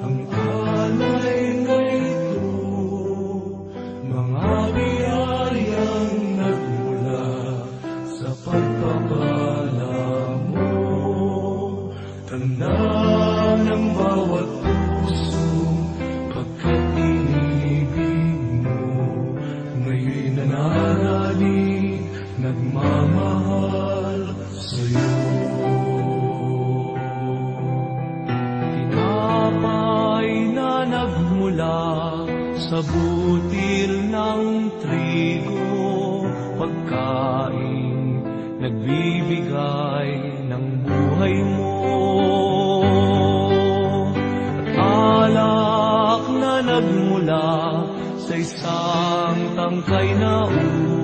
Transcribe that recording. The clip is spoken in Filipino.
ang alay na ito, mga biyayang nagmula sa pagpapala mo. Tanda ng bawat puso pagkat inibig mo, ngayon'y nananalig, nagmamahal sa'yo. Tinapay na nagmula sa butil ng trigo, pagkain nagbibigay ng buhay mo. At alak na nagmula sa isang tangkay na ulo,